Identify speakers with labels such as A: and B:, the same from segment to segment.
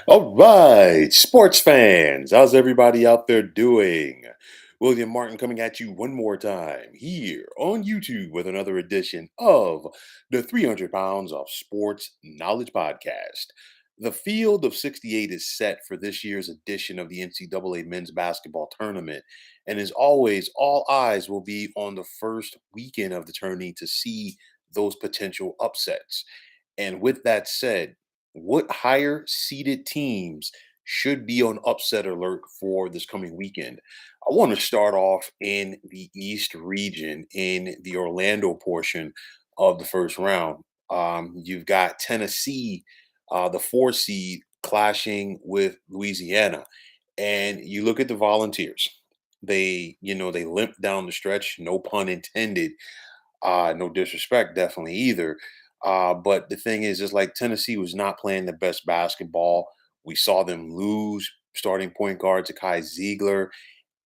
A: All right, sports fans, how's everybody out there doing? William Martin coming at you one more time here on YouTube with another edition of the 300 Pounds of Sports Knowledge Podcast. The field of 68 is set for this year's edition of the NCAA Men's Basketball Tournament. And as always, all eyes will be on the first weekend of the tourney to see those potential upsets. And with that said, what higher seeded teams should be on upset alert for this coming weekend? I want to start off in the East region, in the Orlando portion of the first round. You've got Tennessee, the four seed, clashing with Louisiana. And you look at the Volunteers. They limp down the stretch, no pun intended, no disrespect, definitely either. But the thing is like Tennessee was not playing the best basketball. We saw them lose starting point guard to Kai Ziegler.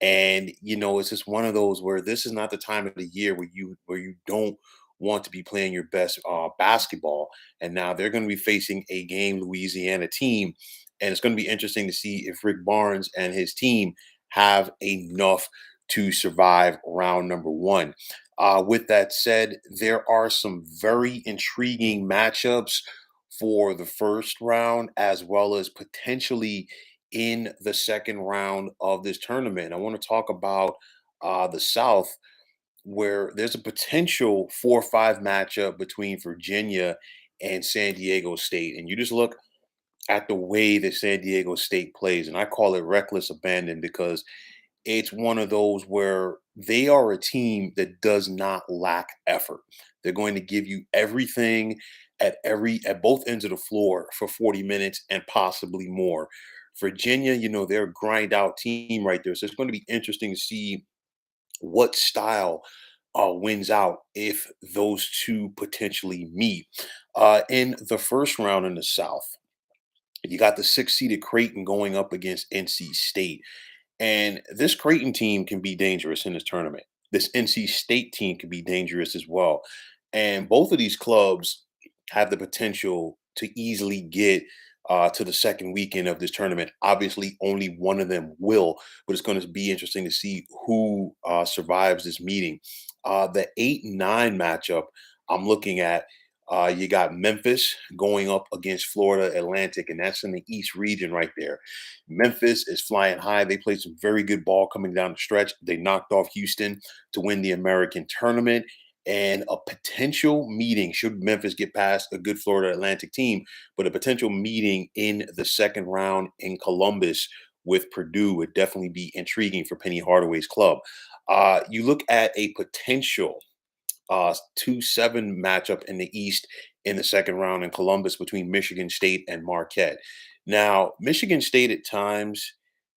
A: And it's just one of those where this is not the time of the year where you don't want to be playing your best basketball. And now they're going to be facing a game Louisiana team, and it's going to be interesting to see if Rick Barnes and his team have enough to survive round number one. With that said, there are some very intriguing matchups for the first round, as well as potentially in the second round of this tournament. I want to talk about the South, where there's a potential 4-5 matchup between Virginia and San Diego State. And you just look at the way that San Diego State plays, and I call it reckless abandon because it's one of those where they are a team that does not lack effort. They're going to give you everything at both ends of the floor for 40 minutes and possibly more. Virginia, they're a grind out team right there. So it's going to be interesting to see what style wins out if those two potentially meet. In the first round in the South, you got the six-seeded Creighton going up against NC State. And this Creighton team can be dangerous in this tournament. This NC State team can be dangerous as well. And both of these clubs have the potential to easily get to the second weekend of this tournament. Obviously, only one of them will, but it's going to be interesting to see who survives this meeting. The 8-9 matchup I'm looking at, you got Memphis going up against Florida Atlantic, and that's in the East region right there. Memphis is flying high. They played some very good ball coming down the stretch. They knocked off Houston to win the American tournament. And a potential meeting, should Memphis get past a good Florida Atlantic team, but a potential meeting in the second round in Columbus with Purdue would definitely be intriguing for Penny Hardaway's club. You look at a potential 2-7 matchup in the East in the second round in Columbus between Michigan State and Marquette. Now, Michigan State at times,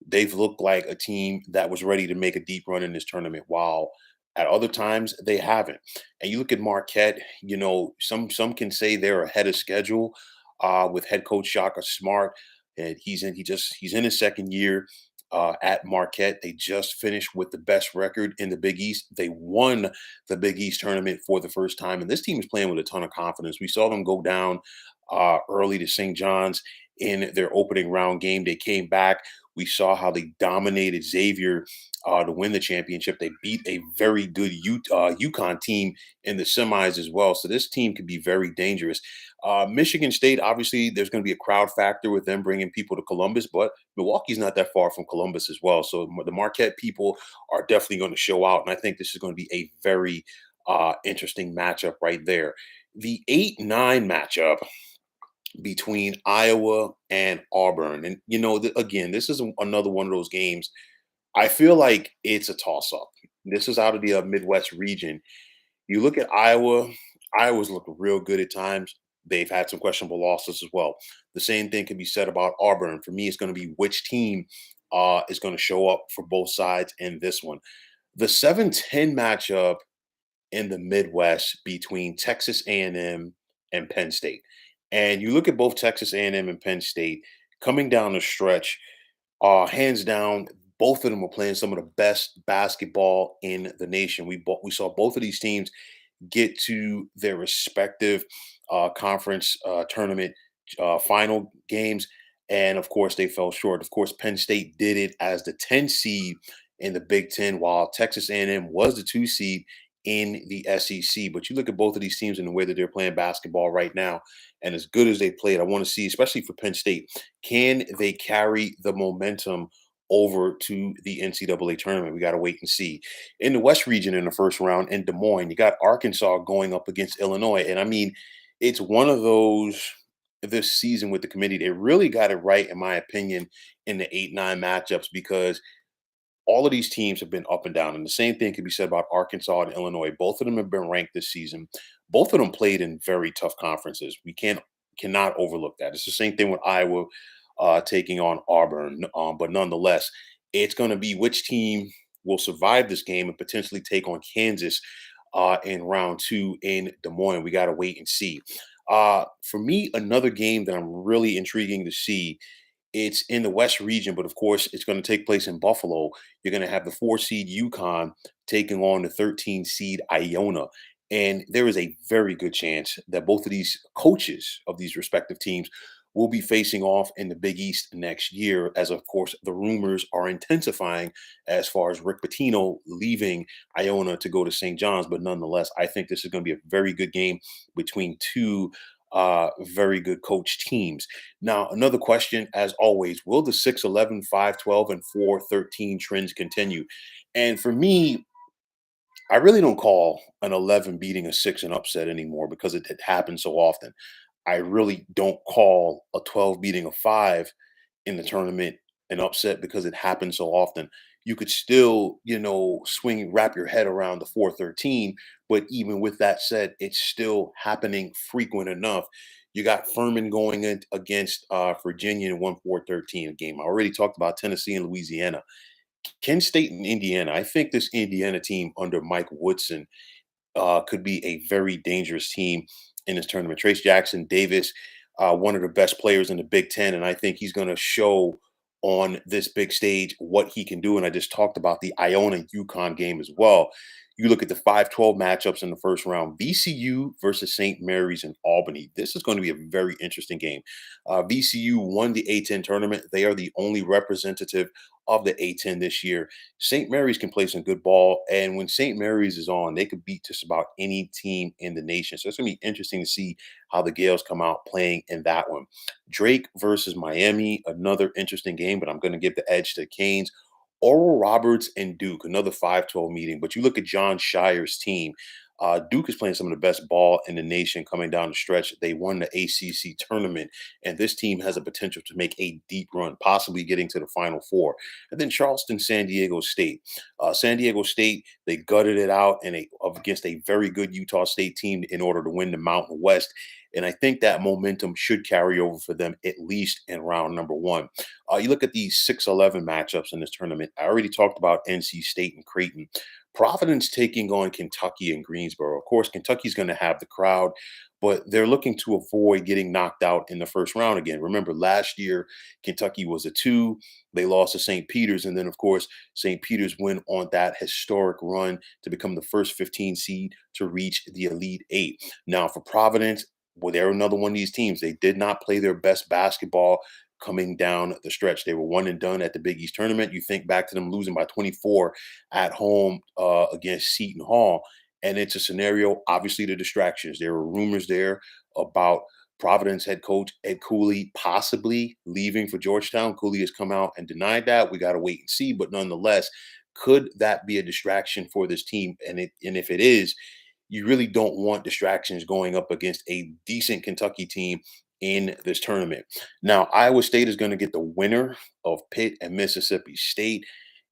A: they've looked like a team that was ready to make a deep run in this tournament, while at other times they haven't. And you look at Marquette, some can say they're ahead of schedule with head coach Shaka Smart. And he's in his second year at Marquette. They just finished with the best record in the Big East. They won the Big East tournament for the first time, and this team is playing with a ton of confidence. We saw them go down early to St. John's in their opening round game. They came back. We saw how they dominated Xavier to win the championship. They beat a very good UConn team in the semis as well. So this team could be very dangerous. Michigan State, obviously, there's going to be a crowd factor with them bringing people to Columbus, but Milwaukee's not that far from Columbus as well. So the Marquette people are definitely going to show out. And I think this is going to be a very interesting matchup right there. The 8-9 matchup between Iowa and Auburn. And, again, this is another one of those games. I feel like it's a toss up. This is out of the Midwest region. You look at Iowa, Iowa's looked real good at times. They've had some questionable losses as well. The same thing can be said about Auburn. For me, it's going to be which team is going to show up for both sides in this one. The 7-10 matchup in the Midwest between Texas A&M and Penn State. And you look at both Texas A&M and Penn State coming down the stretch, hands down, both of them are playing some of the best basketball in the nation. We saw both of these teams get to their respective conference tournament final games, And of course, they fell short. Of course, Penn State did it as the 10 seed in the Big Ten, while Texas A&M was the 2 seed in the SEC. But you look at both of these teams and the way that they're playing basketball right now, and as good as they played, I want to see, especially for Penn State, can they carry the momentum over to the NCAA tournament? We got to wait and see. In the West region in the first round in Des Moines, you got Arkansas going up against Illinois. And I mean, it's one of those this season with the committee. They really got it right, in my opinion, in the 8-9 matchups because all of these teams have been up and down. And the same thing can be said about Arkansas and Illinois. Both of them have been ranked this season. Both of them played in very tough conferences. We cannot overlook that. It's the same thing with Iowa taking on Auburn. But nonetheless, it's going to be which team will survive this game and potentially take on Kansas in round two in Des Moines. We got to wait and see. For me, another game that I'm really intriguing to see, it's in the West region, but of course, it's going to take place in Buffalo. You're going to have the 4 seed UConn taking on the 13 seed Iona. And there is a very good chance that both of these coaches of these respective teams will be facing off in the Big East next year, as of course, the rumors are intensifying as far as Rick Pitino leaving Iona to go to St. John's. But nonetheless, I think this is going to be a very good game between two very good coach teams. Now, another question, as always, will the 6-11, 5-12, and 4-13 trends continue? And for me, I really don't call an 11 beating a 6 an upset anymore because it happens so often. I really don't call a 12 beating a 5 in the tournament an upset because it happens so often. You could still, wrap your head around the 4-13, but even with that said, it's still happening frequent enough. You got Furman going in against Virginia in 1-4-13 a game. I already talked about Tennessee and Louisiana. Kent State and Indiana. I think this Indiana team under Mike Woodson could be a very dangerous team in this tournament. Trace Jackson Davis, one of the best players in the Big Ten, and I think he's going to show on this big stage what he can do. And I just talked about the Iona UConn game as well. You look at the 5-12 matchups in the first round, VCU versus St. Mary's in Albany. This is going to be a very interesting game. VCU won the A10 tournament. They are the only representative of the A10 this year. St. Mary's can play some good ball, and when St. Mary's is on, they could beat just about any team in the nation. So it's going to be interesting to see how the Gales come out playing in that one. Drake versus Miami, another interesting game, but I'm going to give the edge to Canes. Oral Roberts and Duke, another 5-12 meeting. But you look at John Shire's team. Duke is playing some of the best ball in the nation coming down the stretch. They won the ACC tournament, and this team has a potential to make a deep run, possibly getting to the Final Four. And then Charleston, San Diego State. San Diego State, they gutted it out against a very good Utah State team in order to win the Mountain West. And I think that momentum should carry over for them at least in round number one. You look at these 6-11 matchups in this tournament. I already talked about NC State and Creighton. Providence taking on Kentucky and Greensboro. Of course, Kentucky's going to have the crowd, but they're looking to avoid getting knocked out in the first round again. Remember, last year, Kentucky was a 2. They lost to St. Peter's. And then, of course, St. Peter's went on that historic run to become the first 15 seed to reach the Elite 8. Now, for Providence, well, they're another one of these teams. They did not play their best basketball coming down the stretch. They were one and done at the Big East tournament. You think back to them losing by 24 at home against Seton Hall. And it's a scenario, obviously, the distractions. There were rumors there about Providence head coach Ed Cooley possibly leaving for Georgetown. Cooley has come out and denied that. We got to wait and see. But nonetheless, could that be a distraction for this team? And if it is, you really don't want distractions going up against a decent Kentucky team in this tournament. Now, Iowa State is going to get the winner of Pitt and Mississippi State.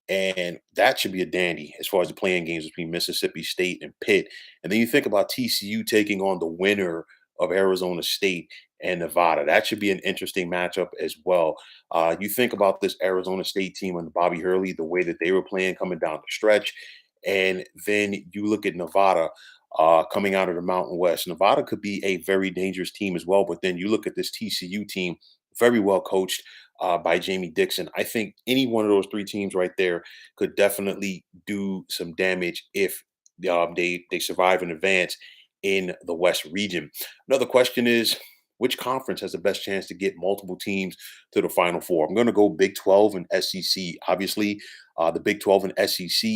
A: And that should be a dandy as far as the playing games between Mississippi State and Pitt. And then you think about TCU taking on the winner of Arizona State and Nevada. That should be an interesting matchup as well. You think about this Arizona State team under Bobby Hurley, the way that they were playing coming down the stretch. And then you look at Nevada coming out of the Mountain West. Nevada could be a very dangerous team as well. But then you look at this TCU team, very well coached by Jamie Dixon. I think any one of those three teams right there could definitely do some damage if they survive and advance in the West region. Another question is, which conference has the best chance to get multiple teams to the Final Four? I'm going to go Big 12 and SEC. Obviously, the Big 12 and SEC,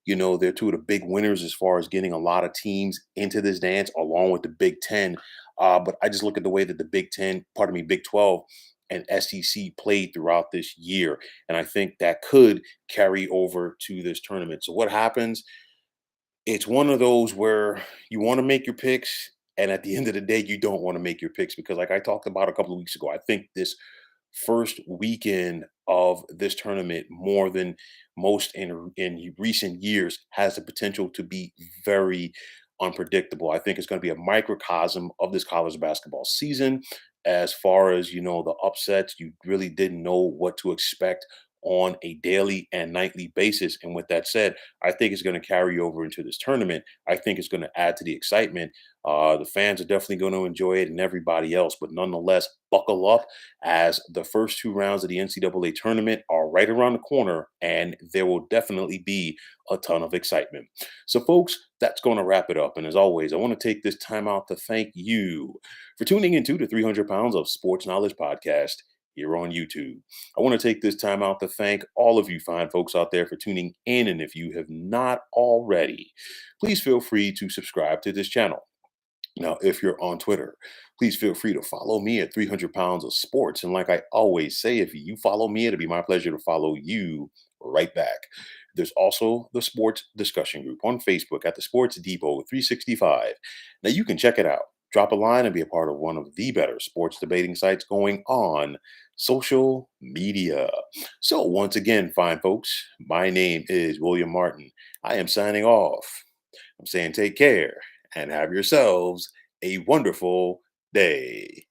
A: they're two of the big winners as far as getting a lot of teams into this dance, along with the Big 10. But I just look at the way that the Big 10, pardon me, Big 12 and SEC played throughout this year. And I think that could carry over to this tournament. So what happens? It's one of those where you want to make your picks, and at the end of the day, you don't want to make your picks because, like I talked about a couple of weeks ago, I think this first weekend of this tournament, more than most in recent years, has the potential to be very unpredictable. I think it's going to be a microcosm of this college basketball season. As far as the upsets, you really didn't know what to expect on a daily and nightly basis. And with that said, I think it's going to carry over into this tournament. I think it's going to add to the excitement. The fans are definitely going to enjoy it and everybody else, but nonetheless, buckle up as the first two rounds of the NCAA tournament are right around the corner and there will definitely be a ton of excitement. So, folks, that's going to wrap it up. And as always, I want to take this time out to thank you for tuning into the 300 Pounds of Sports Knowledge podcast here on YouTube. I want to take this time out to thank all of you fine folks out there for tuning in. And if you have not already, please feel free to subscribe to this channel. Now, if you're on Twitter, please feel free to follow me at 300 Pounds of Sports. And like I always say, if you follow me, it'll be my pleasure to follow you right back. There's also the sports discussion group on Facebook at the Sports Depot 365. Now, you can check it out. Drop a line and be a part of one of the better sports debating sites going on social media. So, once again, fine folks, my name is William Martin. I am signing off. I'm saying take care and have yourselves a wonderful day.